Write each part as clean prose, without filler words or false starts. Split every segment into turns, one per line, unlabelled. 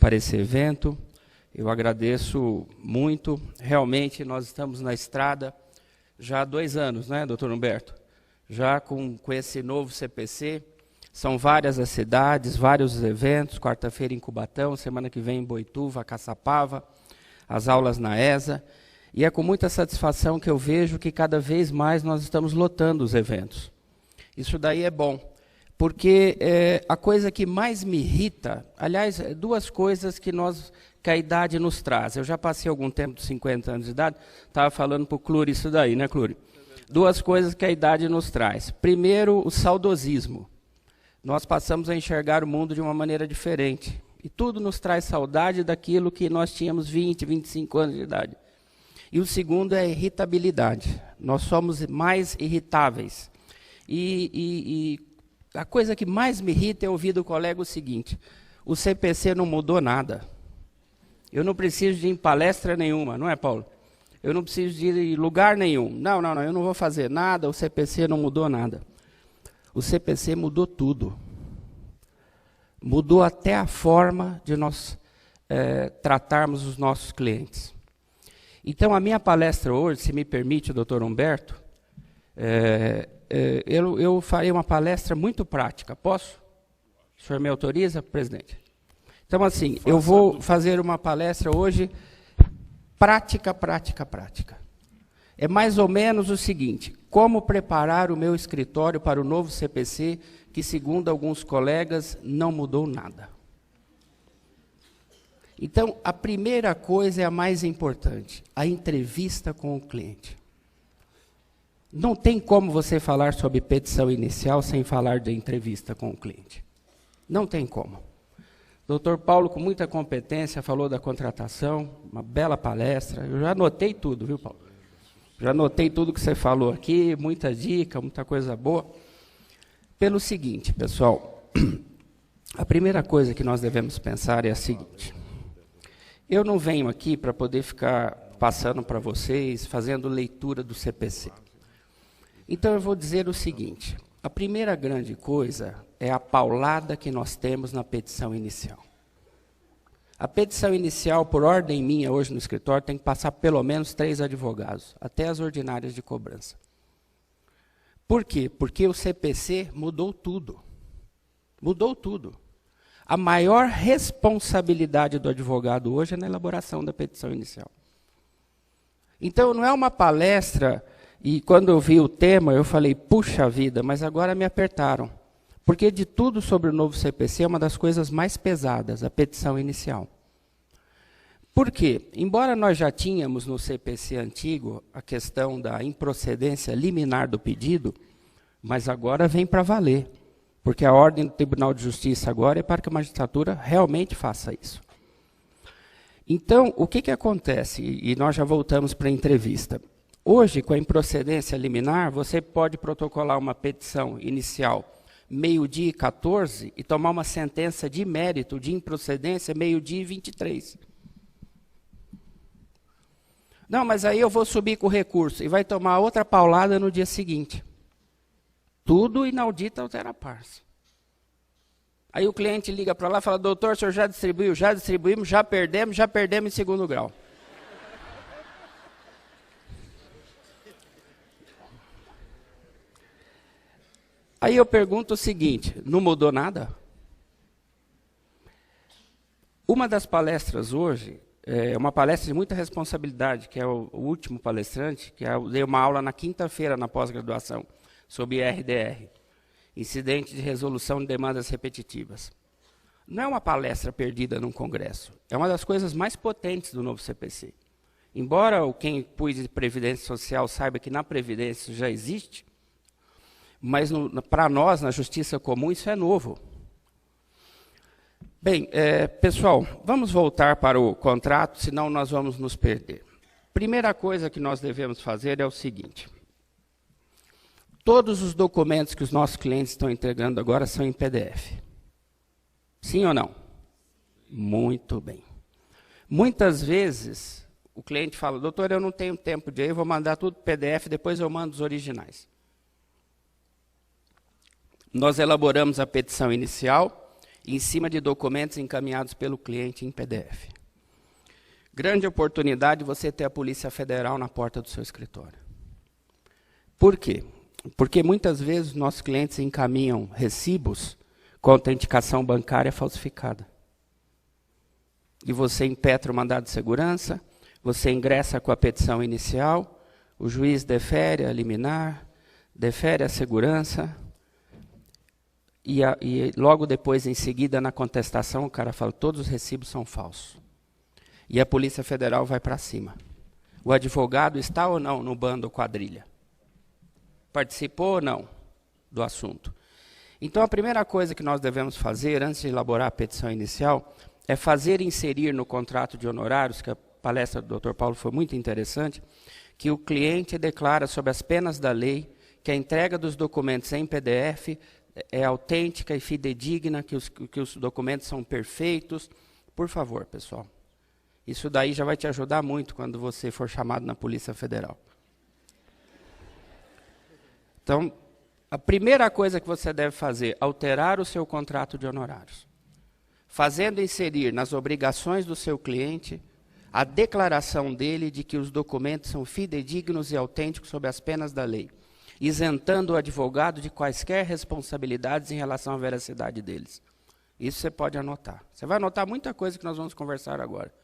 para esse evento. Eu agradeço muito. Realmente, nós estamos na estrada já há 2 anos, né, doutor Humberto? Já com esse novo CPC. São várias as cidades, vários eventos, quarta-feira em Cubatão, semana que vem em Boituva, Caçapava, as aulas na ESA. E é com muita satisfação que eu vejo que cada vez mais nós estamos lotando os eventos. Isso daí é bom, porque a coisa que mais me irrita, aliás, 2 coisas que a idade nos traz. Eu já passei algum tempo dos 50 anos de idade, estava falando para o Clure isso daí, né, Clure? 2 coisas que a idade nos traz. Primeiro, o saudosismo. Nós passamos a enxergar o mundo de uma maneira diferente. E tudo nos traz saudade daquilo que nós tínhamos 20, 25 anos de idade. E o segundo é a irritabilidade. Nós somos mais irritáveis. E a coisa que mais me irrita é ouvir do colega o seguinte: o CPC não mudou nada. Eu não preciso de ir em palestra nenhuma, não é, Paulo? Eu não preciso de ir em lugar nenhum. Não, eu não vou fazer nada, o CPC não mudou nada. O CPC mudou tudo. Mudou até a forma de nós tratarmos os nossos clientes. Então, a minha palestra hoje, se me permite, doutor Humberto, eu farei uma palestra muito prática. Posso? O senhor me autoriza, presidente? Então, assim, eu vou fazer uma palestra hoje prática. É mais ou menos o seguinte: como preparar o meu escritório para o novo CPC, que, segundo alguns colegas, não mudou nada. Então, a primeira coisa é a mais importante, a entrevista com o cliente. Não tem como você falar sobre petição inicial sem falar de entrevista com o cliente. Não tem como. Doutor Paulo, com muita competência, falou da contratação, uma bela palestra. Eu já anotei tudo, viu, Paulo? Já anotei tudo que você falou aqui, muita dica, muita coisa boa. Pelo seguinte, pessoal, a primeira coisa que nós devemos pensar é a seguinte: eu não venho aqui para poder ficar passando para vocês, fazendo leitura do CPC. Então eu vou dizer o seguinte: a primeira grande coisa é a paulada que nós temos na petição inicial. A petição inicial, por ordem minha, hoje no escritório, tem que passar pelo menos 3 advogados, até as ordinárias de cobrança. Por quê? Porque o CPC mudou tudo. Mudou tudo. A maior responsabilidade do advogado hoje é na elaboração da petição inicial. Então, não é uma palestra, e quando eu vi o tema, eu falei, puxa vida, mas agora me apertaram. Porque de tudo sobre o novo CPC é uma das coisas mais pesadas, a petição inicial. Por quê? Embora nós já tínhamos no CPC antigo a questão da improcedência liminar do pedido, mas agora vem para valer. Porque a ordem do Tribunal de Justiça agora é para que a magistratura realmente faça isso. Então, o que acontece? E nós já voltamos para a entrevista. Hoje, com a improcedência liminar, você pode protocolar uma petição inicial 12h14 e tomar uma sentença de mérito de improcedência 12h23. Não, mas aí eu vou subir com o recurso e vai tomar outra paulada no dia seguinte. Tudo inaudito altera parça. Aí o cliente liga para lá e fala, doutor, o senhor já distribuiu? Já distribuímos, já perdemos em segundo grau. Aí eu pergunto o seguinte, não mudou nada? Uma das palestras hoje, é uma palestra de muita responsabilidade, que é o último palestrante, que eu dei uma aula na quinta-feira na pós-graduação, sobre RDR, Incidente de Resolução de Demandas Repetitivas. Não é uma palestra perdida num congresso, é uma das coisas mais potentes do novo CPC. Embora quem cuide de Previdência Social saiba que na Previdência isso já existe, mas para nós, na Justiça Comum, isso é novo. Bem, pessoal, vamos voltar para o contrato, senão nós vamos nos perder. Primeira coisa que nós devemos fazer é o seguinte: todos os documentos que os nossos clientes estão entregando agora são em PDF. Sim ou não? Muito bem. Muitas vezes, o cliente fala, doutor, eu não tenho tempo de ir, eu vou mandar tudo PDF, depois eu mando os originais. Nós elaboramos a petição inicial em cima de documentos encaminhados pelo cliente em PDF. Grande oportunidade você ter a Polícia Federal na porta do seu escritório. Por quê? Porque muitas vezes nossos clientes encaminham recibos com autenticação bancária falsificada. E você impetra o mandado de segurança, você ingressa com a petição inicial, o juiz defere a liminar, defere a segurança, e logo depois, em seguida, na contestação, o cara fala, todos os recibos são falsos. E a Polícia Federal vai para cima. O advogado está ou não no bando ou quadrilha? Participou ou não do assunto? Então, a primeira coisa que nós devemos fazer, antes de elaborar a petição inicial, é fazer inserir no contrato de honorários, que a palestra do Dr. Paulo foi muito interessante, que o cliente declara sob as penas da lei que a entrega dos documentos em PDF é autêntica e fidedigna, que os documentos são perfeitos. Por favor, pessoal. Isso daí já vai te ajudar muito quando você for chamado na Polícia Federal. Então, a primeira coisa que você deve fazer, alterar o seu contrato de honorários. Fazendo inserir nas obrigações do seu cliente a declaração dele de que os documentos são fidedignos e autênticos sob as penas da lei, isentando o advogado de quaisquer responsabilidades em relação à veracidade deles. Isso você pode anotar. Você vai anotar muita coisa que nós vamos conversar agora.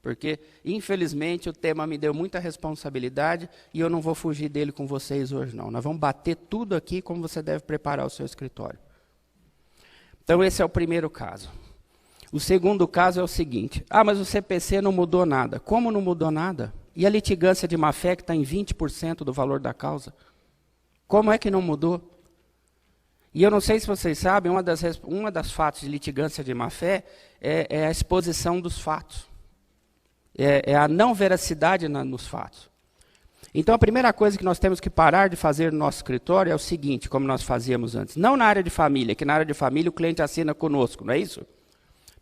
Porque, infelizmente, o tema me deu muita responsabilidade e eu não vou fugir dele com vocês hoje, não. Nós vamos bater tudo aqui como você deve preparar o seu escritório. Então, esse é o primeiro caso. O segundo caso é o seguinte. Mas o CPC não mudou nada. Como não mudou nada? E a litigância de má-fé que está em 20% do valor da causa? Como é que não mudou? E eu não sei se vocês sabem, uma das fatos de litigância de má-fé é a exposição dos fatos. É a não veracidade nos fatos. Então, a primeira coisa que nós temos que parar de fazer no nosso escritório é o seguinte, como nós fazíamos antes. Não na área de família, que na área de família o cliente assina conosco, não é isso?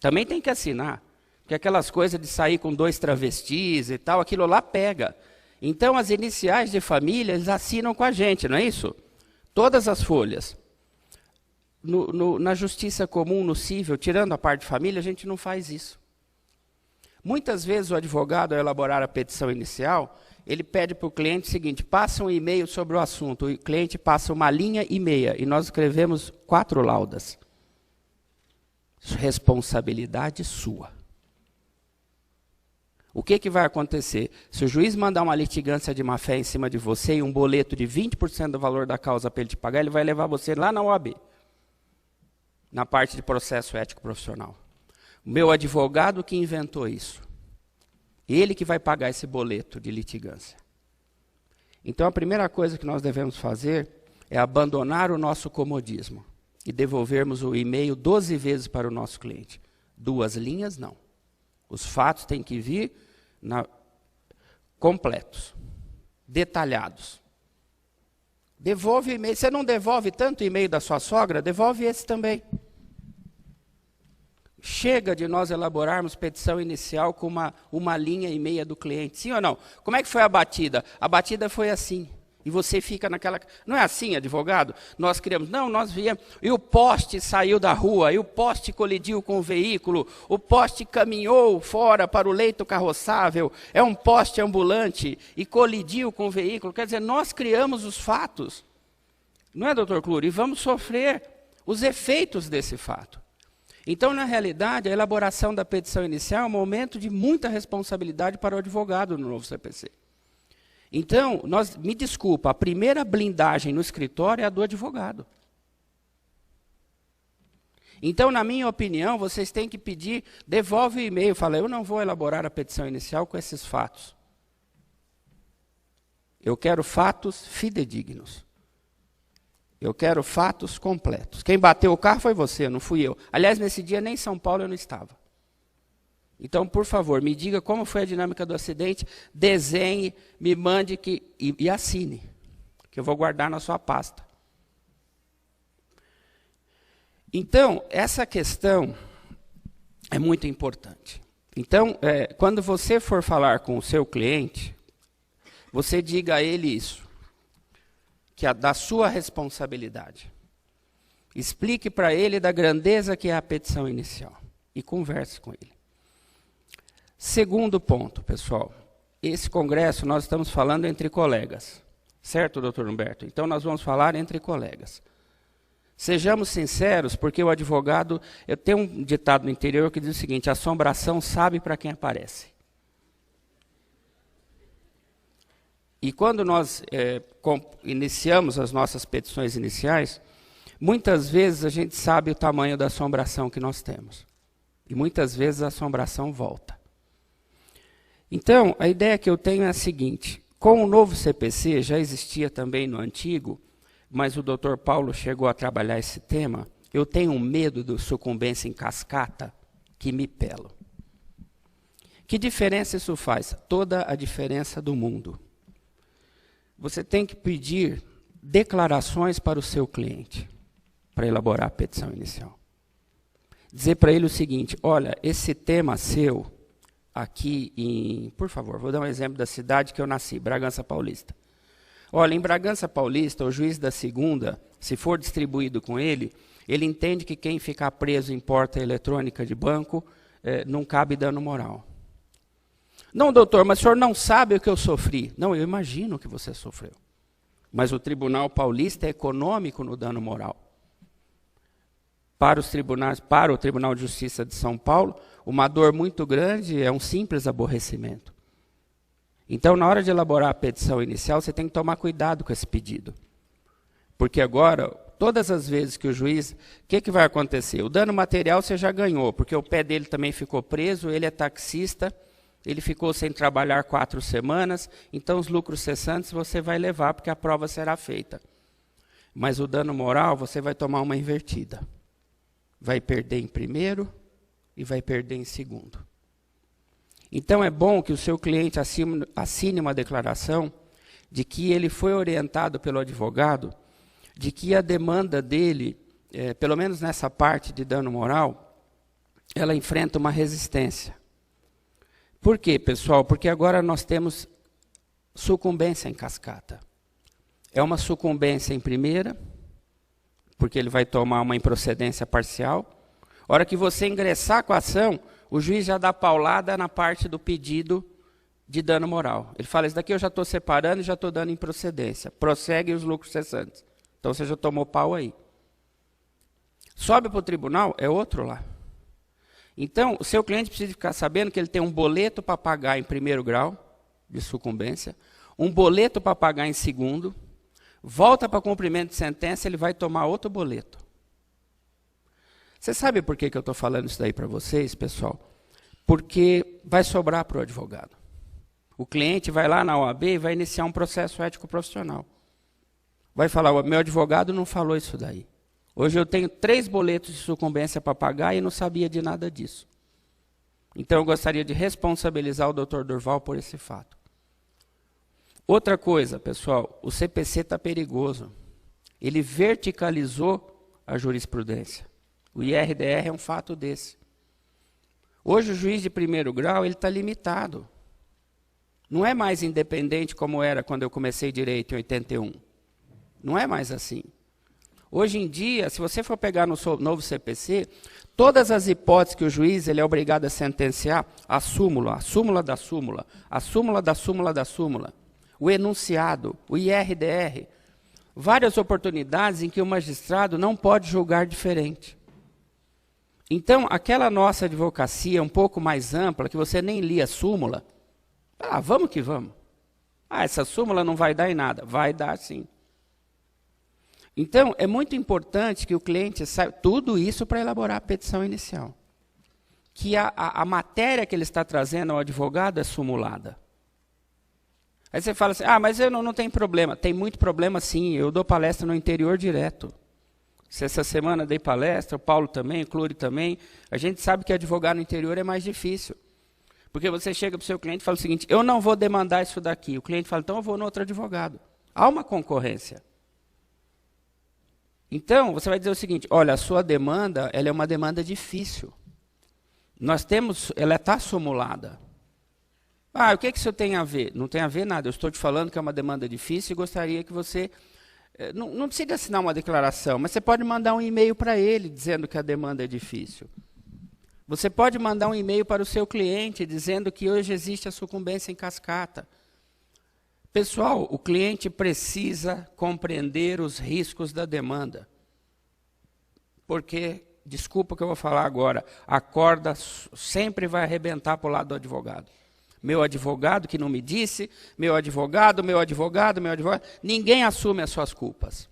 Também tem que assinar. Porque aquelas coisas de sair com 2 travestis e tal, aquilo lá pega. Então, as iniciais de família, eles assinam com a gente, não é isso? Todas as folhas. Na justiça comum, no cível, tirando a parte de família, a gente não faz isso. Muitas vezes o advogado, ao elaborar a petição inicial, ele pede para o cliente o seguinte, passa um e-mail sobre o assunto, o cliente passa 1,5 linha, e nós escrevemos 4 laudas. Responsabilidade sua. O que vai acontecer? Se o juiz mandar uma litigância de má-fé em cima de você e um boleto de 20% do valor da causa para ele te pagar, ele vai levar você lá na OAB, na parte de processo ético profissional. O meu advogado que inventou isso. Ele que vai pagar esse boleto de litigância. Então, a primeira coisa que nós devemos fazer é abandonar o nosso comodismo e devolvermos o e-mail 12 vezes para o nosso cliente. 2 linhas, não. Os fatos têm que vir completos, detalhados. Devolve o e-mail. Você não devolve tanto o e-mail da sua sogra? Devolve esse também. Chega de nós elaborarmos petição inicial com 1,5 linha do cliente. Sim ou não? Como é que foi a batida? A batida foi assim. E você fica naquela... Não é assim, advogado? Nós criamos... Não, nós viemos... E o poste saiu da rua, e o poste colidiu com o veículo, o poste caminhou fora para o leito carroçável, é um poste ambulante, e colidiu com o veículo. Quer dizer, nós criamos os fatos. Não é, doutor Clure? E vamos sofrer os efeitos desse fato. Então, na realidade, a elaboração da petição inicial é um momento de muita responsabilidade para o advogado no novo CPC. Então, me desculpa, a primeira blindagem no escritório é a do advogado. Então, na minha opinião, vocês têm que pedir, devolve o e-mail, fala, eu não vou elaborar a petição inicial com esses fatos. Eu quero fatos fidedignos. Eu quero fatos completos. Quem bateu o carro foi você, não fui eu. Aliás, nesse dia nem em São Paulo eu não estava. Então, por favor, me diga como foi a dinâmica do acidente, desenhe, me mande e assine, que eu vou guardar na sua pasta. Então, essa questão é muito importante. Então, quando você for falar com o seu cliente, você diga a ele isso. Que é da sua responsabilidade. Explique para ele da grandeza que é a petição inicial e converse com ele. Segundo ponto, pessoal. Esse congresso nós estamos falando entre colegas. Certo, doutor Humberto? Então nós vamos falar entre colegas. Sejamos sinceros, porque o advogado... Eu tenho um ditado no interior que diz o seguinte: a assombração sabe para quem aparece. E quando nós iniciamos as nossas petições iniciais, muitas vezes a gente sabe o tamanho da assombração que nós temos. E muitas vezes a assombração volta. Então, a ideia que eu tenho é a seguinte: com o novo CPC, já existia também no antigo, mas o doutor Paulo chegou a trabalhar esse tema, eu tenho um medo de sucumbência em cascata que me pelo. Que diferença isso faz? Toda a diferença do mundo. Você tem que pedir declarações para o seu cliente, para elaborar a petição inicial. Dizer para ele o seguinte: olha, esse tema seu, aqui em... Por favor, vou dar um exemplo da cidade que eu nasci, Bragança Paulista. Olha, em Bragança Paulista, o juiz da segunda, se for distribuído com ele, ele entende que quem ficar preso em porta eletrônica de banco não cabe dano moral. Não, doutor, mas o senhor não sabe o que eu sofri. Não, eu imagino que você sofreu. Mas o Tribunal Paulista é econômico no dano moral. Para os tribunais, para o Tribunal de Justiça de São Paulo, uma dor muito grande é um simples aborrecimento. Então, na hora de elaborar a petição inicial, você tem que tomar cuidado com esse pedido. Porque agora, todas as vezes que o juiz... O que vai acontecer? O dano material você já ganhou, porque o pé dele também ficou preso, ele é taxista, ele ficou sem trabalhar 4 semanas, então os lucros cessantes você vai levar, porque a prova será feita. Mas o dano moral, você vai tomar uma invertida. Vai perder em primeiro e vai perder em segundo. Então é bom que o seu cliente assine uma declaração de que ele foi orientado pelo advogado, de que a demanda dele, pelo menos nessa parte de dano moral, ela enfrenta uma resistência. Por quê, pessoal? Porque agora nós temos sucumbência em cascata. É uma sucumbência em primeira, porque ele vai tomar uma improcedência parcial. A hora que você ingressar com a ação, o juiz já dá paulada na parte do pedido de dano moral. Ele fala: isso daqui eu já estou separando e já estou dando improcedência. Prossegue os lucros cessantes. Então você já tomou pau aí. Sobe para o tribunal, é outro lá. Então, o seu cliente precisa ficar sabendo que ele tem um boleto para pagar em primeiro grau de sucumbência, um boleto para pagar em segundo, volta para cumprimento de sentença, ele vai tomar outro boleto. Você sabe por que eu estou falando isso daí para vocês, pessoal? Porque vai sobrar para o advogado. O cliente vai lá na OAB e vai iniciar um processo ético profissional. Vai falar: o meu advogado não falou isso daí. Hoje eu tenho 3 boletos de sucumbência para pagar e não sabia de nada disso. Então eu gostaria de responsabilizar o Dr. Durval por esse fato. Outra coisa, pessoal, o CPC está perigoso. Ele verticalizou a jurisprudência. O IRDR é um fato desse. Hoje o juiz de primeiro grau ele está limitado. Não é mais independente como era quando eu comecei direito em 81. Não é mais assim. Hoje em dia, se você for pegar no novo CPC, todas as hipóteses que o juiz ele é obrigado a sentenciar, a súmula da súmula, a súmula da súmula da súmula, o enunciado, o IRDR, várias oportunidades em que o magistrado não pode julgar diferente. Então, aquela nossa advocacia um pouco mais ampla, que você nem lia a súmula, vamos que vamos. Essa súmula não vai dar em nada. Vai dar sim. Então, é muito importante que o cliente saiba tudo isso para elaborar a petição inicial. Que a matéria que ele está trazendo ao advogado é sumulada. Aí você fala assim: mas eu não tem problema. Tem muito problema sim, eu dou palestra no interior direto. Se essa semana dei palestra, o Paulo também, o Clori também. A gente sabe que advogar no interior é mais difícil. Porque você chega para o seu cliente e fala o seguinte: eu não vou demandar isso daqui. O cliente fala: então eu vou no outro advogado. Há uma concorrência. Então, você vai dizer o seguinte: olha, a sua demanda ela é uma demanda difícil. Ela está sumulada. O que isso tem a ver? Não tem a ver nada. Eu estou te falando que é uma demanda difícil e gostaria que você Não precisa assinar uma declaração, mas você pode mandar um e-mail para ele dizendo que a demanda é difícil. Você pode mandar um e-mail para o seu cliente dizendo que hoje existe a sucumbência em cascata. Pessoal, o cliente precisa compreender os riscos da demanda. Porque, desculpa o que eu vou falar agora, a corda sempre vai arrebentar para o lado do advogado. Meu advogado que não me disse, meu advogado. Ninguém assume as suas culpas.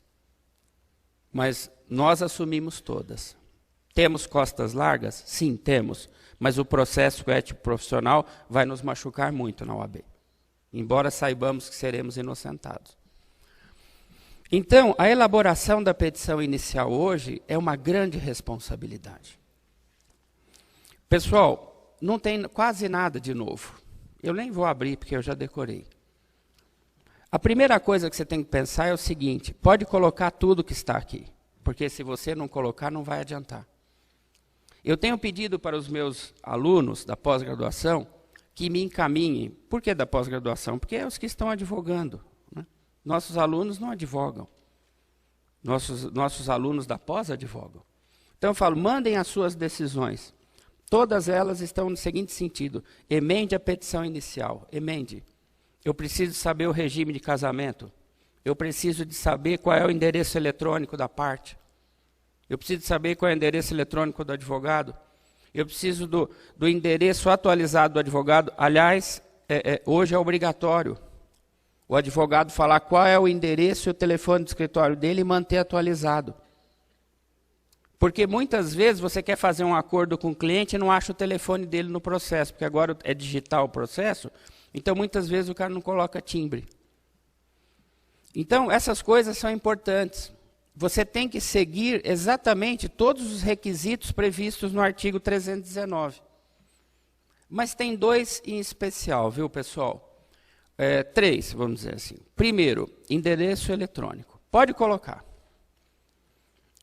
Mas nós assumimos todas. Temos costas largas? Sim, temos. Mas o processo ético profissional vai nos machucar muito na OAB. Embora saibamos que seremos inocentados. Então, a elaboração da petição inicial hoje é uma grande responsabilidade. Pessoal, não tem quase nada de novo. Eu nem vou abrir, porque eu já decorei. A primeira coisa que você tem que pensar é o seguinte: pode colocar tudo que está aqui, porque se você não colocar, não vai adiantar. Eu tenho pedido para os meus alunos da pós-graduação que me encaminhem. Por que da pós-graduação? Porque é os que estão advogando, né? Nossos alunos não advogam. Nossos alunos da pós advogam. Então eu falo, mandem as suas decisões. Todas elas estão no seguinte sentido: emende a petição inicial, emende. Eu preciso saber o regime de casamento. Eu preciso de saber qual é o endereço eletrônico da parte. Eu preciso de saber qual é o endereço eletrônico do advogado. Eu preciso do endereço atualizado do advogado. Aliás, hoje é obrigatório o advogado falar qual é o endereço e o telefone do escritório dele e manter atualizado. Porque muitas vezes você quer fazer um acordo com o cliente e não acha o telefone dele no processo, porque agora é digital o processo, então muitas vezes o cara não coloca timbre. Então, essas coisas são importantes. Você tem que seguir exatamente todos os requisitos previstos no artigo 319. Mas tem dois em especial, viu, pessoal? Três, vamos dizer assim. Primeiro, endereço eletrônico. Pode colocar.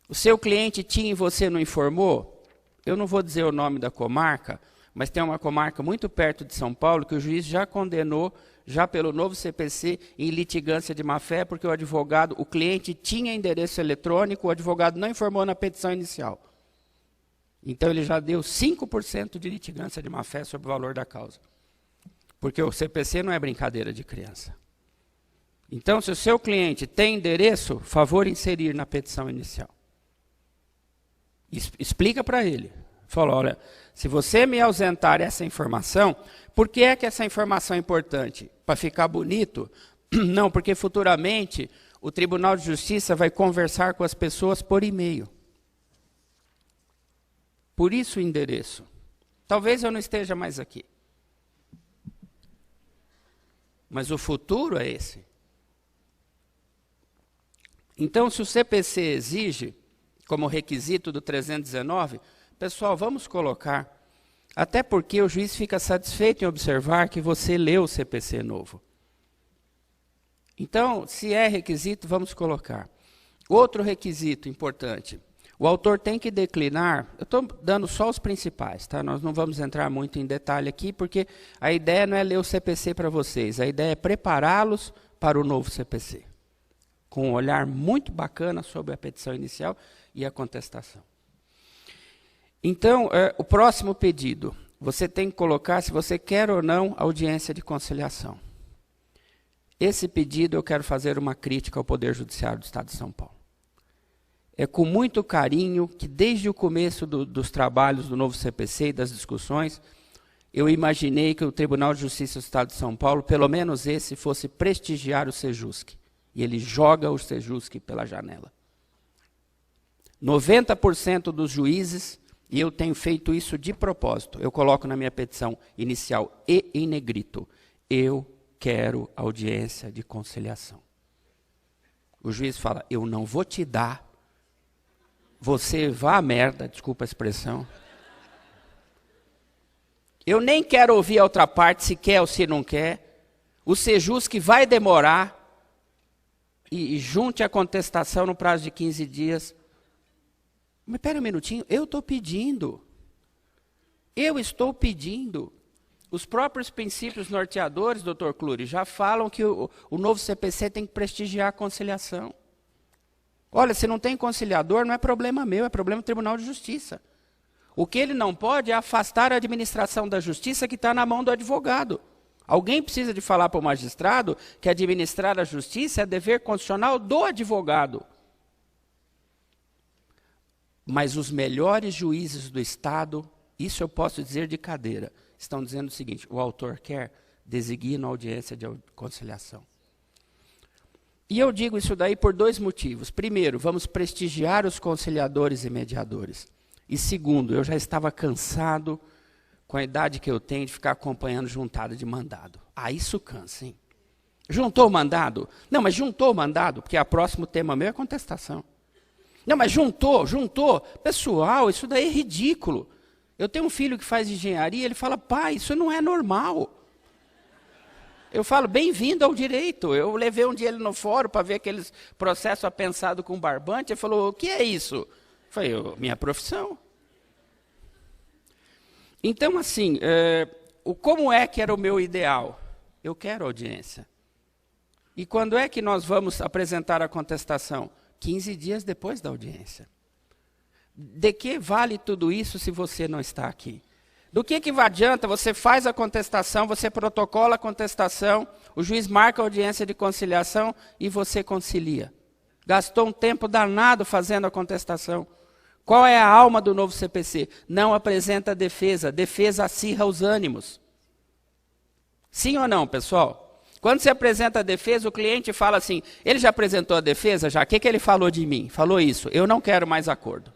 O seu cliente tinha e você não informou? Eu não vou dizer o nome da comarca, mas tem uma comarca muito perto de São Paulo que o juiz já condenou, já pelo novo CPC, em litigância de má-fé, porque o cliente tinha endereço eletrônico, o advogado não informou na petição inicial. Então ele já deu 5% de litigância de má-fé sobre o valor da causa. Porque o CPC não é brincadeira de criança. Então, se o seu cliente tem endereço, favor inserir na petição inicial. Explica para ele. Fala, olha, se você me ausentar essa informação, por que é que essa informação é importante? Para ficar bonito? Não, porque futuramente o Tribunal de Justiça vai conversar com as pessoas por e-mail. Por isso o endereço. Talvez eu não esteja mais aqui. Mas o futuro é esse. Então, se o CPC exige, como requisito do 319, pessoal, vamos colocar. Até porque o juiz fica satisfeito em observar que você leu o CPC novo. Então, se é requisito, vamos colocar. Outro requisito importante. O autor tem que declinar, eu estou dando só os principais, tá? Nós não vamos entrar muito em detalhe aqui, porque a ideia não é ler o CPC para vocês, a ideia é prepará-los para o novo CPC, com um olhar muito bacana sobre a petição inicial e a contestação. Então, o próximo pedido, você tem que colocar se você quer ou não audiência de conciliação. Esse pedido eu quero fazer uma crítica ao Poder Judiciário do Estado de São Paulo. É com muito carinho que, desde o começo dos trabalhos do novo CPC e das discussões, eu imaginei que o Tribunal de Justiça do Estado de São Paulo, pelo menos esse, fosse prestigiar o Sejusc. E ele joga o Sejusc pela janela. 90% dos juízes, e eu tenho feito isso de propósito, eu coloco na minha petição inicial e em negrito, eu quero audiência de conciliação. O juiz fala, eu não vou te dar, você vá à merda, desculpa a expressão. Eu nem quero ouvir a outra parte, se quer ou se não quer. O Sejusc vai demorar e junte a contestação no prazo de 15 dias. Mas espera um minutinho, eu estou pedindo. Eu estou pedindo. Os próprios princípios norteadores, doutor Clure, já falam que o novo CPC tem que prestigiar a conciliação. Olha, se não tem conciliador, não é problema meu, é problema do Tribunal de Justiça. O que ele não pode é afastar a administração da justiça que está na mão do advogado. Alguém precisa de falar para o magistrado que administrar a justiça é dever constitucional do advogado. Mas os melhores juízes do Estado, isso eu posso dizer de cadeira, estão dizendo o seguinte: o autor quer, designa a audiência de conciliação. E eu digo isso daí por dois motivos. Primeiro, vamos prestigiar os conciliadores e mediadores. E segundo, eu já estava cansado, com a idade que eu tenho, de ficar acompanhando juntada de mandado. Ah, isso cansa, hein? Juntou o mandado? Não, mas juntou o mandado, porque o próximo tema meu é contestação. Não, mas juntou. Pessoal, isso daí é ridículo. Eu tenho um filho que faz engenharia, ele fala: pai, isso não é normal. Eu falo: bem-vindo ao direito. Eu levei um dia ele no fórum para ver aqueles processos apensados com barbante. Ele falou: o que é isso? Eu falei: minha profissão. Então, assim, como é que era o meu ideal? Eu quero audiência. E quando é que nós vamos apresentar a contestação? 15 dias depois da audiência. De que vale tudo isso se você não está aqui? Do que adianta? Você faz a contestação, você protocola a contestação, o juiz marca a audiência de conciliação e você concilia. Gastou um tempo danado fazendo a contestação. Qual é a alma do novo CPC? Não apresenta defesa, defesa acirra os ânimos. Sim ou não, pessoal? Quando você apresenta a defesa, o cliente fala assim: ele já apresentou a defesa? Já? O que ele falou de mim? Falou isso: eu não quero mais acordo.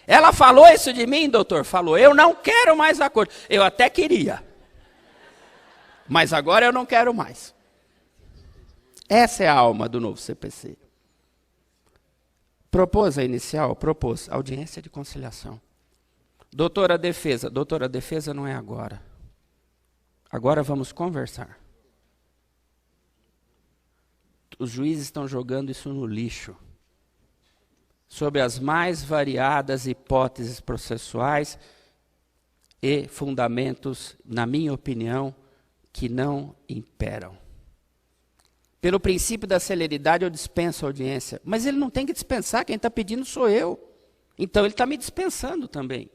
Ela falou isso de mim, doutor? Falou: eu não quero mais acordo. Eu até queria, mas agora eu não quero mais. Essa é a alma do novo CPC. Propôs a inicial? Propôs audiência de conciliação. Doutora, a defesa não é agora. Agora vamos conversar. Os juízes estão jogando isso no lixo, sob as mais variadas hipóteses processuais e fundamentos, na minha opinião, que não imperam. Pelo princípio da celeridade, eu dispenso a audiência. Mas ele não tem que dispensar, quem está pedindo sou eu. Então ele está me dispensando também.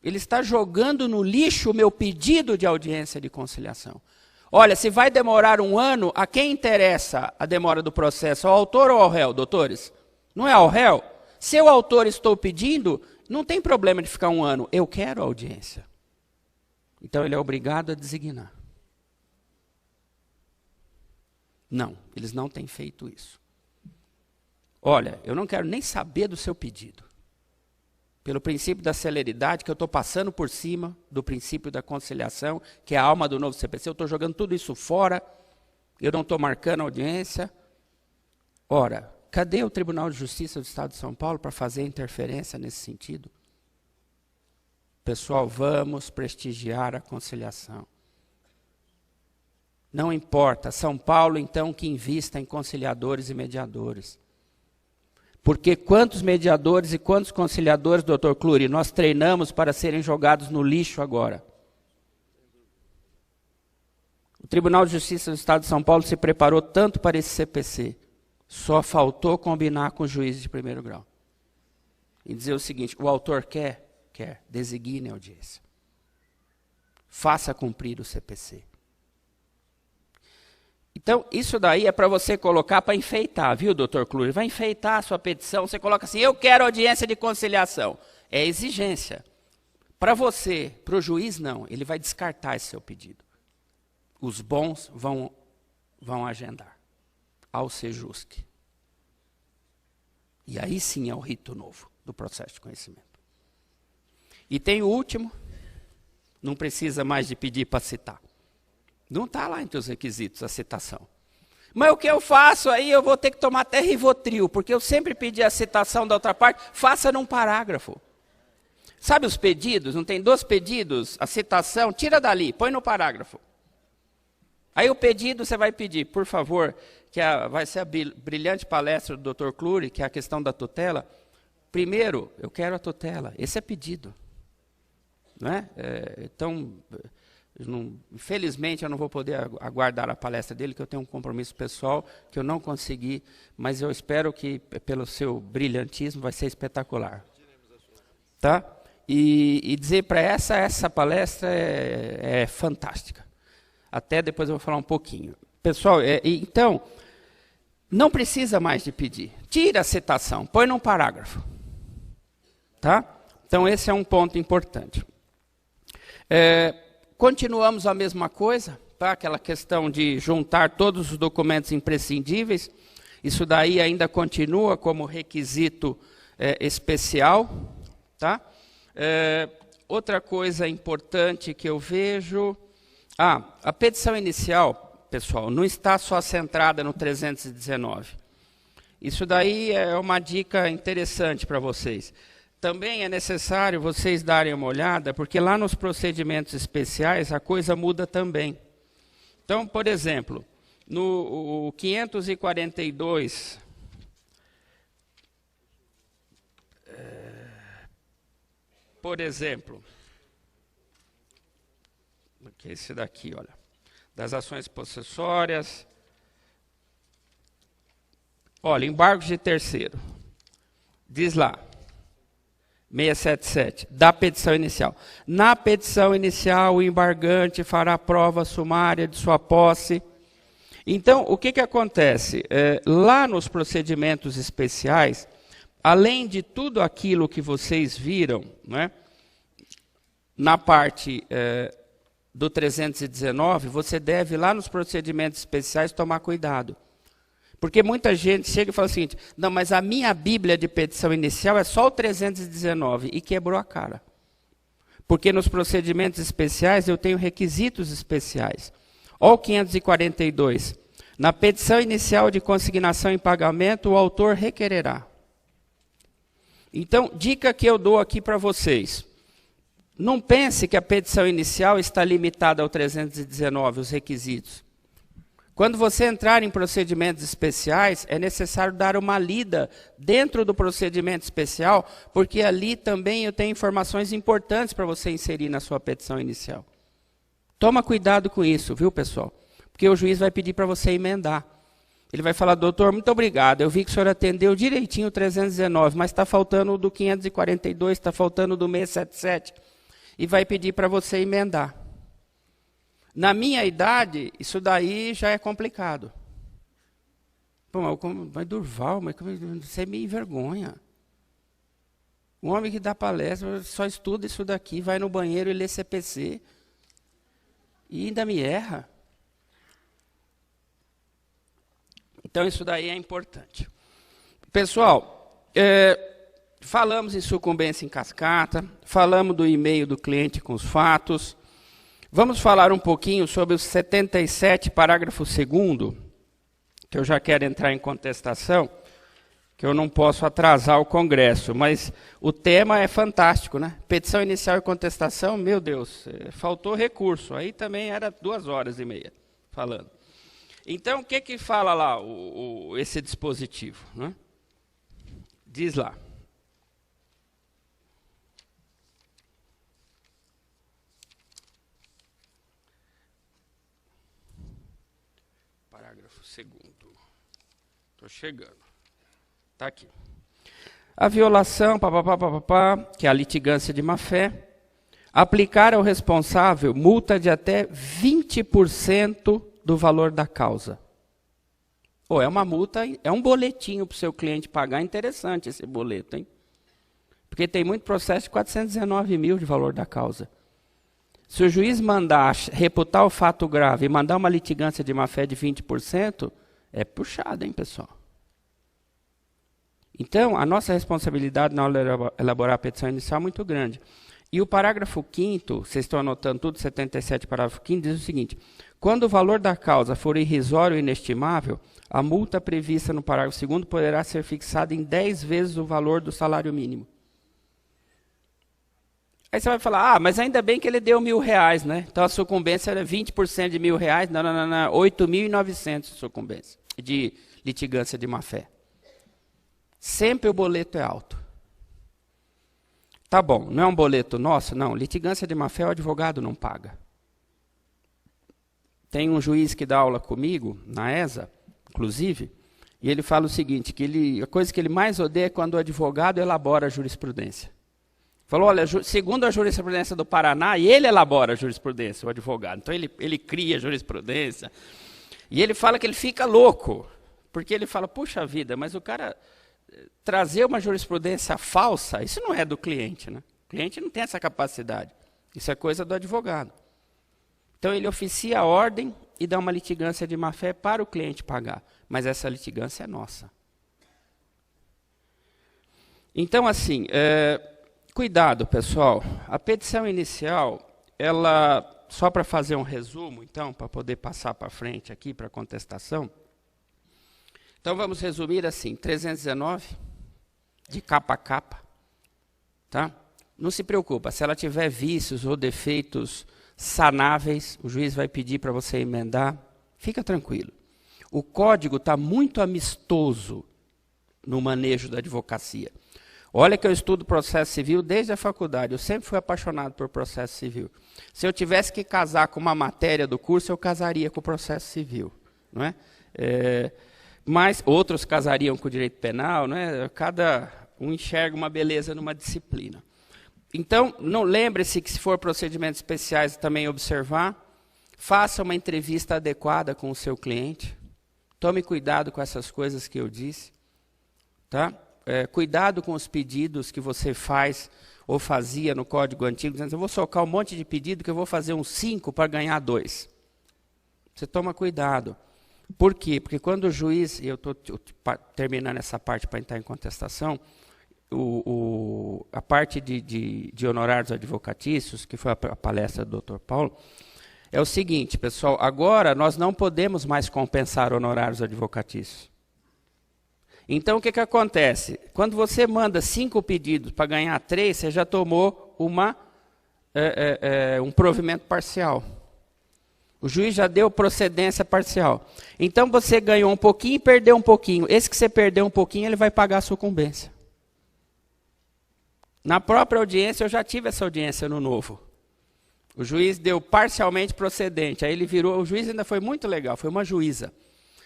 Ele está jogando no lixo o meu pedido de audiência de conciliação. Olha, se vai demorar 1 ano, a quem interessa a demora do processo? Ao autor ou ao réu, doutores? Não é ao réu? Se eu, autor, estou pedindo, não tem problema de ficar 1 ano. Eu quero a audiência. Então ele é obrigado a designar. Não, eles não têm feito isso. Olha, eu não quero nem saber do seu pedido. Pelo princípio da celeridade, que eu estou passando por cima do princípio da conciliação, que é a alma do novo CPC, eu estou jogando tudo isso fora, eu não estou marcando audiência. Ora, cadê o Tribunal de Justiça do Estado de São Paulo para fazer interferência nesse sentido? Pessoal, vamos prestigiar a conciliação. Não importa, São Paulo, então, que invista em conciliadores e mediadores. Porque quantos mediadores e quantos conciliadores, doutor Cluri, nós treinamos para serem jogados no lixo agora? O Tribunal de Justiça do Estado de São Paulo se preparou tanto para esse CPC, só faltou combinar com os juízes de primeiro grau. E dizer o seguinte: o autor quer, designe a audiência. Faça cumprir o CPC. Então, isso daí é para você colocar para enfeitar, viu, doutor Cluri? Vai enfeitar a sua petição, você coloca assim: eu quero audiência de conciliação. É exigência. Para você, para o juiz, não. Ele vai descartar esse seu pedido. Os bons vão agendar, ao Sejusc. E aí sim é o rito novo do processo de conhecimento. E tem o último, não precisa mais de pedir para citar. Não está lá entre os requisitos a citação. Mas o que eu faço aí, eu vou ter que tomar até Rivotril, porque eu sempre pedi a citação da outra parte, faça num parágrafo. Sabe os pedidos? Não tem 2 pedidos? A citação, tira dali, põe no parágrafo. Aí o pedido você vai pedir, por favor, vai ser a brilhante palestra do Dr. Cluri, que é a questão da tutela. Primeiro, eu quero a tutela. Esse é pedido. Não é? Então, Infelizmente, eu não vou poder aguardar a palestra dele, que eu tenho um compromisso pessoal que eu não consegui, mas eu espero que, pelo seu brilhantismo, vai ser espetacular. Tá? E dizer para essa palestra é fantástica. Até depois eu vou falar um pouquinho. Pessoal, então, não precisa mais de pedir. Tira a citação, põe num parágrafo. Tá? Então, esse é um ponto importante. Continuamos a mesma coisa, tá? Aquela questão de juntar todos os documentos imprescindíveis. Isso daí ainda continua como requisito especial. Tá? Outra coisa importante que eu vejo... a petição inicial, pessoal, não está só centrada no 319. Isso daí é uma dica interessante para vocês. Também é necessário vocês darem uma olhada, porque lá nos procedimentos especiais a coisa muda também. Então, por exemplo, no 542, por exemplo, que é esse daqui, olha, das ações possessórias. Olha, embargos de terceiro. Diz lá, 677, da petição inicial. Na petição inicial, o embargante fará prova sumária de sua posse. Então, o que acontece? Lá nos procedimentos especiais, além de tudo aquilo que vocês viram, né, na parte do 319, você deve, lá nos procedimentos especiais, tomar cuidado. Porque muita gente chega e fala o seguinte, não, mas a minha Bíblia de petição inicial é só o 319, e quebrou a cara. Porque nos procedimentos especiais eu tenho requisitos especiais. Olha o 542. Na petição inicial de consignação em pagamento, o autor requererá. Então, dica que eu dou aqui para vocês. Não pense que a petição inicial está limitada ao 319, os requisitos. Quando você entrar em procedimentos especiais, é necessário dar uma lida dentro do procedimento especial, porque ali também eu tenho informações importantes para você inserir na sua petição inicial. Toma cuidado com isso, viu, pessoal? Porque o juiz vai pedir para você emendar. Ele vai falar, doutor, muito obrigado, eu vi que o senhor atendeu direitinho o 319, mas está faltando o do 542, está faltando o do 677, e vai pedir para você emendar. Na minha idade, isso daí já é complicado. Pô, mas Durval, mas você me envergonha. Um homem que dá palestra, só estuda isso daqui, vai no banheiro e lê CPC, e ainda me erra. Então, isso daí é importante. Pessoal, falamos em sucumbência em cascata, falamos do e-mail do cliente com os fatos. Vamos falar um pouquinho sobre o 77, parágrafo 2º, que eu já quero entrar em contestação, que eu não posso atrasar o Congresso, mas o tema é fantástico, né? Petição inicial e contestação, meu Deus, faltou recurso, aí também era 2h30 falando. Então, o que fala lá esse dispositivo, né? Diz lá. Parágrafo 2º. Estou chegando. Está aqui. A violação, que é a litigância de má-fé, aplicar ao responsável multa de até 20% do valor da causa. É uma multa, é um boletinho para o seu cliente pagar, interessante esse boleto, hein? Porque tem muito processo de 419 mil de valor da causa. Se o juiz mandar reputar o fato grave e mandar uma litigância de má-fé de 20%, é puxado, hein, pessoal? Então, a nossa responsabilidade na hora de elaborar a petição inicial é muito grande. E o parágrafo 5º, vocês estão anotando tudo, 77, parágrafo 5º, diz o seguinte: quando o valor da causa for irrisório e inestimável, a multa prevista no parágrafo 2º poderá ser fixada em 10 vezes o valor do salário mínimo. Aí você vai falar, mas ainda bem que ele deu R$1.000, né? Então a sucumbência era 20% de R$1.000, não, 8.900 de sucumbência, de litigância de má-fé. Sempre o boleto é alto. Tá bom, não é um boleto nosso? Não, litigância de má-fé o advogado não paga. Tem um juiz que dá aula comigo, na ESA, inclusive, e ele fala o seguinte, que a coisa que ele mais odeia é quando o advogado elabora a jurisprudência. Falou, olha, segundo a jurisprudência do Paraná, e ele elabora a jurisprudência, o advogado. Então, ele cria a jurisprudência. E ele fala que ele fica louco, porque ele fala, puxa vida, mas o cara trazer uma jurisprudência falsa, isso não é do cliente, né? O cliente não tem essa capacidade. Isso é coisa do advogado. Então, ele oficia a ordem e dá uma litigância de má-fé para o cliente pagar. Mas essa litigância é nossa. Então, assim, cuidado, pessoal. A petição inicial, ela, só para fazer um resumo, então, para poder passar para frente aqui, para a contestação. Então, vamos resumir assim, 319, de capa a capa. Tá? Não se preocupa, se ela tiver vícios ou defeitos sanáveis, o juiz vai pedir para você emendar, fica tranquilo. O código está muito amistoso no manejo da advocacia. Olha que eu estudo processo civil desde a faculdade, eu sempre fui apaixonado por processo civil. Se eu tivesse que casar com uma matéria do curso, eu casaria com o processo civil. Não é? Mas outros casariam com o direito penal, não é? Cada um enxerga uma beleza numa disciplina. Então, não lembre-se que se for procedimentos especiais também observar, faça uma entrevista adequada com o seu cliente, tome cuidado com essas coisas que eu disse, tá? Cuidado com os pedidos que você faz ou fazia no código antigo, dizendo, eu vou socar um monte de pedido que eu vou fazer uns 5 para ganhar 2. Você toma cuidado. Por quê? Porque quando o juiz, e eu estou terminando essa parte para entrar em contestação, a parte de honorários advocatícios, que foi a palestra do Dr. Paulo, é o seguinte, pessoal, agora nós não podemos mais compensar honorários advocatícios. Então, o que acontece? Quando você manda 5 pedidos para ganhar 3, você já tomou um provimento parcial. O juiz já deu procedência parcial. Então, você ganhou um pouquinho e perdeu um pouquinho. Esse que você perdeu um pouquinho, ele vai pagar a sucumbência. Na própria audiência, eu já tive essa audiência no novo. O juiz deu parcialmente procedente. Aí ele virou, o juiz ainda foi muito legal, foi uma juíza.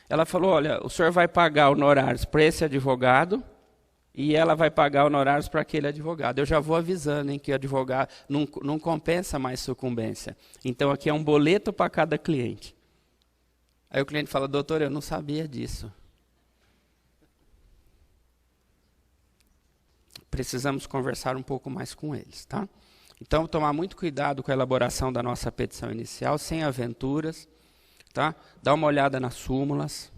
Ela falou, olha, o senhor vai pagar honorários para esse advogado e ela vai pagar honorários para aquele advogado. Eu já vou avisando, hein, que o advogado não compensa mais sucumbência. Então, aqui é um boleto para cada cliente. Aí o cliente fala, doutor, eu não sabia disso. Precisamos conversar um pouco mais com eles, tá? Então, tomar muito cuidado com a elaboração da nossa petição inicial, sem aventuras, tá? Dá uma olhada nas súmulas,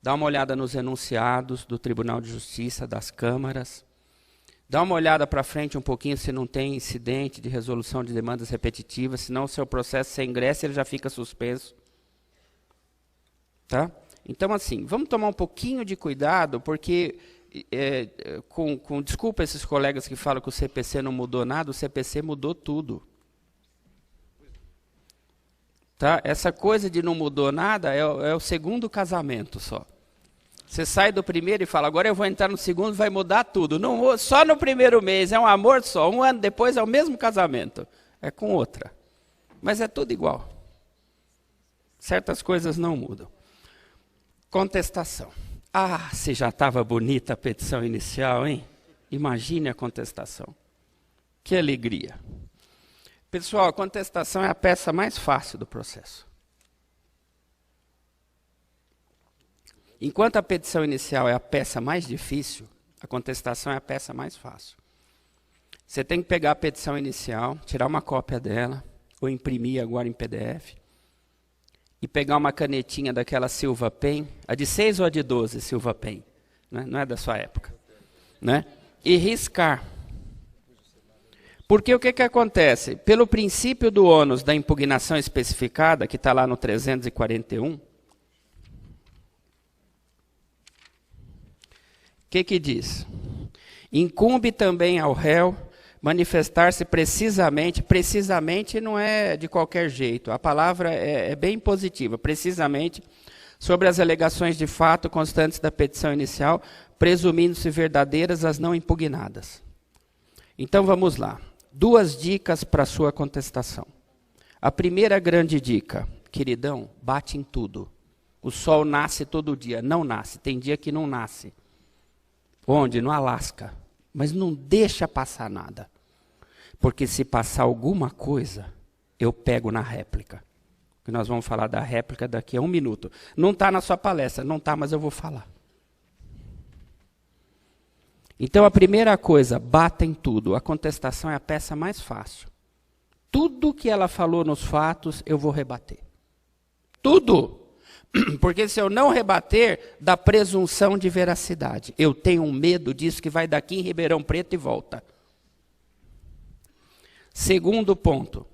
dá uma olhada nos enunciados do Tribunal de Justiça, das câmaras, dá uma olhada para frente um pouquinho se não tem incidente de resolução de demandas repetitivas, senão o seu processo, se ingressa, ele já fica suspenso. Tá? Então, assim, vamos tomar um pouquinho de cuidado, porque... desculpa esses colegas que falam que o CPC não mudou nada, o CPC mudou tudo. Tá? Essa coisa de não mudou nada é o segundo casamento só. Você sai do primeiro e fala, agora eu vou entrar no segundo, vai mudar tudo. Não, só no primeiro mês, é um amor só. 1 ano depois é o mesmo casamento. É com outra. Mas é tudo igual. Certas coisas não mudam. Contestação. Ah, se já estava bonita a petição inicial, hein? Imagine a contestação. Que alegria. Pessoal, a contestação é a peça mais fácil do processo. Enquanto a petição inicial é a peça mais difícil, a contestação é a peça mais fácil. Você tem que pegar a petição inicial, tirar uma cópia dela, ou imprimir agora em PDF, e pegar uma canetinha daquela Silva Pen, a de 6 ou a de 12 Silva Pen, né? Não é da sua época, né? E riscar. Porque o que acontece? Pelo princípio do ônus da impugnação especificada, que está lá no 341, o que diz? Incumbe também ao réu manifestar-se precisamente não é de qualquer jeito, a palavra é bem positiva, precisamente sobre as alegações de fato constantes da petição inicial, presumindo-se verdadeiras as não impugnadas. Então vamos lá, 2 dicas para a sua contestação. A primeira grande dica, queridão, bate em tudo. O sol nasce todo dia. Não nasce, tem dia que não nasce. Onde? No Alasca. Mas não deixa passar nada. Porque se passar alguma coisa, eu pego na réplica. Que nós vamos falar da réplica daqui a 1 minuto. Não está na sua palestra, não está, mas eu vou falar. Então a primeira coisa, bata em tudo. A contestação é a peça mais fácil. Tudo que ela falou nos fatos, eu vou rebater. Tudo. Porque se eu não rebater, dá presunção de veracidade. Eu tenho um medo disso que vai daqui em Ribeirão Preto e volta. Segundo ponto,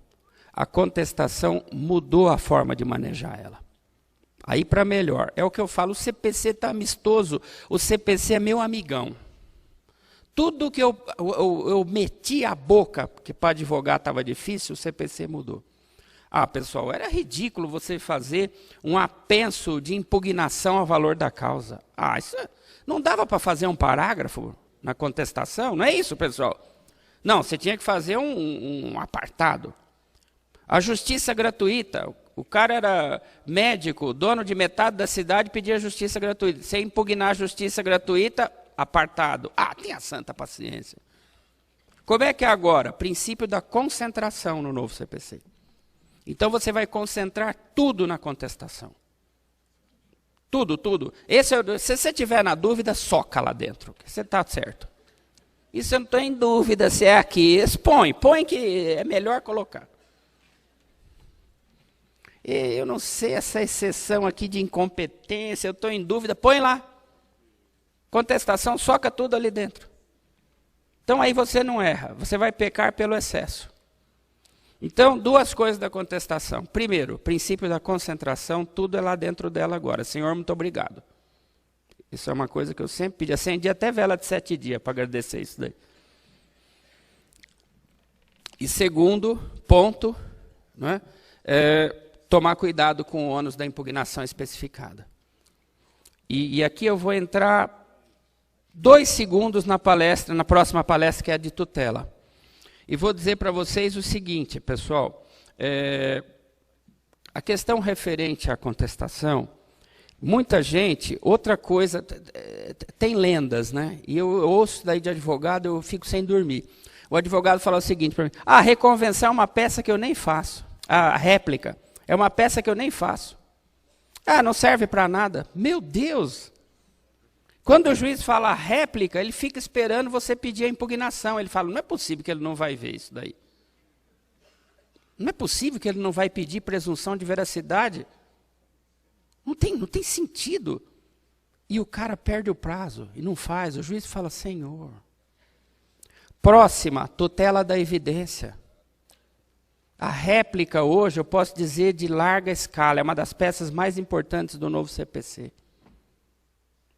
a contestação mudou a forma de manejar ela. Aí para melhor, é o que eu falo, o CPC está amistoso, o CPC é meu amigão. Tudo que eu meti a boca, que para advogar estava difícil, o CPC mudou. Ah, pessoal, era ridículo você fazer um apenso de impugnação ao valor da causa. Ah, isso não dava para fazer um parágrafo na contestação? Não é isso, pessoal? Não, você tinha que fazer um apartado. A justiça gratuita. O cara era médico, dono de metade da cidade, pedia justiça gratuita. Você impugnar a justiça gratuita, apartado. Ah, tenha santa paciência. Como é que é agora? Princípio da concentração no novo CPC. Então você vai concentrar tudo na contestação. Tudo, tudo. Se você tiver na dúvida, soca lá dentro, que você está certo. E se eu não estou em dúvida se é aqui, põe que é melhor colocar. Eu não sei essa exceção aqui de incompetência, eu estou em dúvida, põe lá. Contestação, soca tudo ali dentro. Então aí você não erra, você vai pecar pelo excesso. Então, 2 coisas da contestação. Primeiro, princípio da concentração, tudo é lá dentro dela agora. Senhor, muito obrigado. Isso é uma coisa que eu sempre pedi. Acendi até vela de 7 dias para agradecer isso daí. E segundo ponto, não é, tomar cuidado com o ônus da impugnação especificada. E aqui eu vou entrar 2 segundos na palestra, na próxima palestra, que é a de tutela. E vou dizer para vocês o seguinte, pessoal. A questão referente à contestação, muita gente, outra coisa, tem lendas, né? E eu ouço daí de advogado, eu fico sem dormir. O advogado fala o seguinte para mim: a reconvenção é uma peça que eu nem faço. A réplica é uma peça que eu nem faço. Ah, não serve para nada. Meu Deus! Quando o juiz fala réplica, ele fica esperando você pedir a impugnação. Ele fala, não é possível que ele não vai ver isso daí. Não é possível que ele não vai pedir presunção de veracidade. Não tem sentido. E o cara perde o prazo e não faz. O juiz fala, Senhor. Próxima, tutela da evidência. A réplica hoje, eu posso dizer, de larga escala, é uma das peças mais importantes do novo CPC.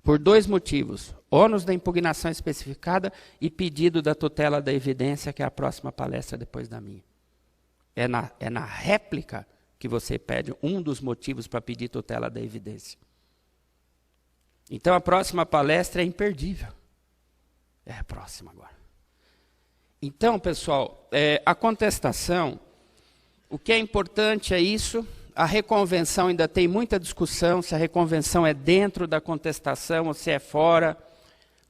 Por 2 motivos. Ônus da impugnação especificada e pedido da tutela da evidência, que é a próxima palestra depois da minha. É na réplica que você pede um dos motivos para pedir tutela da evidência. Então a próxima palestra é imperdível. É a próxima agora. Então, pessoal, a contestação, o que é importante é isso. A reconvenção ainda tem muita discussão, se a reconvenção é dentro da contestação ou se é fora.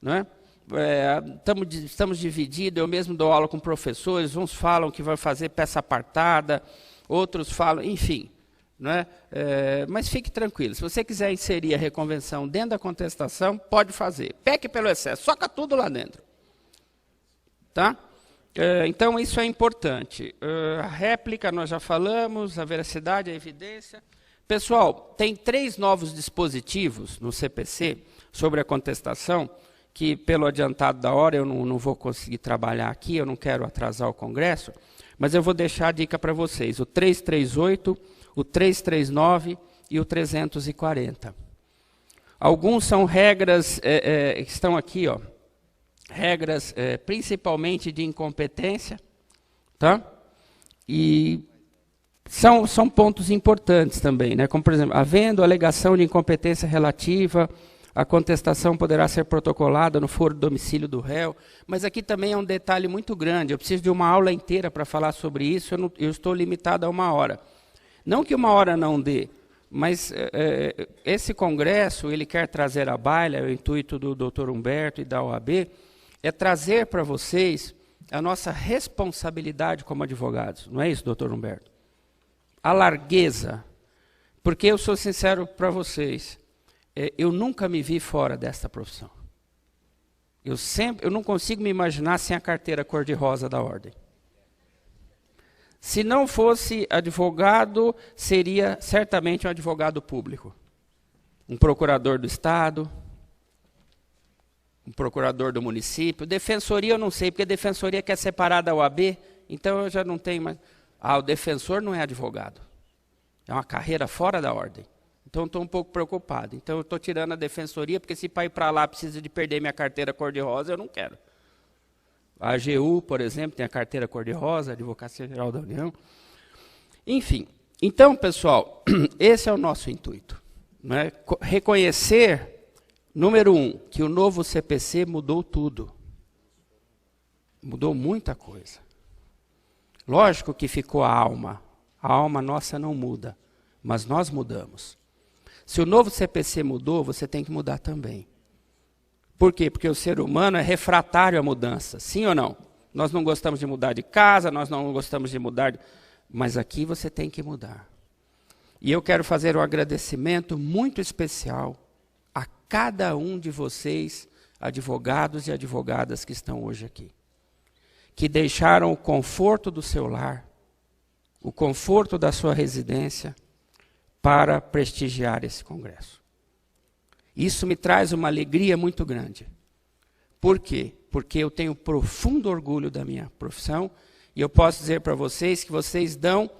Não é? Estamos divididos, eu mesmo dou aula com professores, uns falam que vai fazer peça apartada, outros falam, enfim. Não é? Mas fique tranquilo, se você quiser inserir a reconvenção dentro da contestação, pode fazer. Peque pelo excesso, soca tudo lá dentro. Tá? Então, isso é importante. A réplica, nós já falamos, a veracidade, a evidência. Pessoal, tem 3 novos dispositivos no CPC sobre a contestação, que, pelo adiantado da hora, eu não vou conseguir trabalhar aqui, eu não quero atrasar o congresso, mas eu vou deixar a dica para vocês, o 338, o 339 e o 340. Alguns são regras que estão aqui, ó. Regras principalmente de incompetência, tá? E são pontos importantes também, né? Como, por exemplo, havendo alegação de incompetência relativa, a contestação poderá ser protocolada no foro do domicílio do réu, mas aqui também é um detalhe muito grande, eu preciso de uma aula inteira para falar sobre isso, eu estou limitado a 1 hora. Não que uma hora não dê, mas esse congresso, ele quer trazer à baila, o intuito do Dr. Humberto e da OAB, é trazer para vocês a nossa responsabilidade como advogados. Não é isso, Dr. Humberto? A largueza. Porque eu sou sincero para vocês, eu nunca me vi fora desta profissão. Eu não consigo me imaginar sem a carteira cor-de-rosa da ordem. Se não fosse advogado, seria certamente um advogado público. Um procurador do Estado, um procurador do município. Defensoria eu não sei, porque a defensoria quer separar da OAB, então eu já não tenho mais. O defensor não é advogado. É uma carreira fora da ordem. Então, estou um pouco preocupado. Então, eu estou tirando a defensoria, porque se para ir para lá precisa de perder minha carteira cor-de-rosa, eu não quero. A AGU, por exemplo, tem a carteira cor-de-rosa, a Advocacia Geral da União. Enfim, então, pessoal, esse é o nosso intuito. Né? Reconhecer, número 1, que o novo CPC mudou tudo. Mudou muita coisa. Lógico que ficou a alma. A alma nossa não muda, mas nós mudamos. Se o novo CPC mudou, você tem que mudar também. Por quê? Porque o ser humano é refratário à mudança, sim ou não? Nós não gostamos de mudar de casa, nós não gostamos de mudar, mas aqui você tem que mudar. E eu quero fazer um agradecimento muito especial a cada um de vocês, advogados e advogadas que estão hoje aqui, que deixaram o conforto do seu lar, o conforto da sua residência, para prestigiar esse congresso. Isso me traz uma alegria muito grande. Por quê? Porque eu tenho profundo orgulho da minha profissão e eu posso dizer para vocês que vocês dão,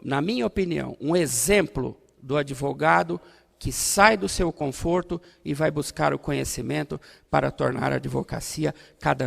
na minha opinião, um exemplo do advogado que sai do seu conforto e vai buscar o conhecimento para tornar a advocacia cada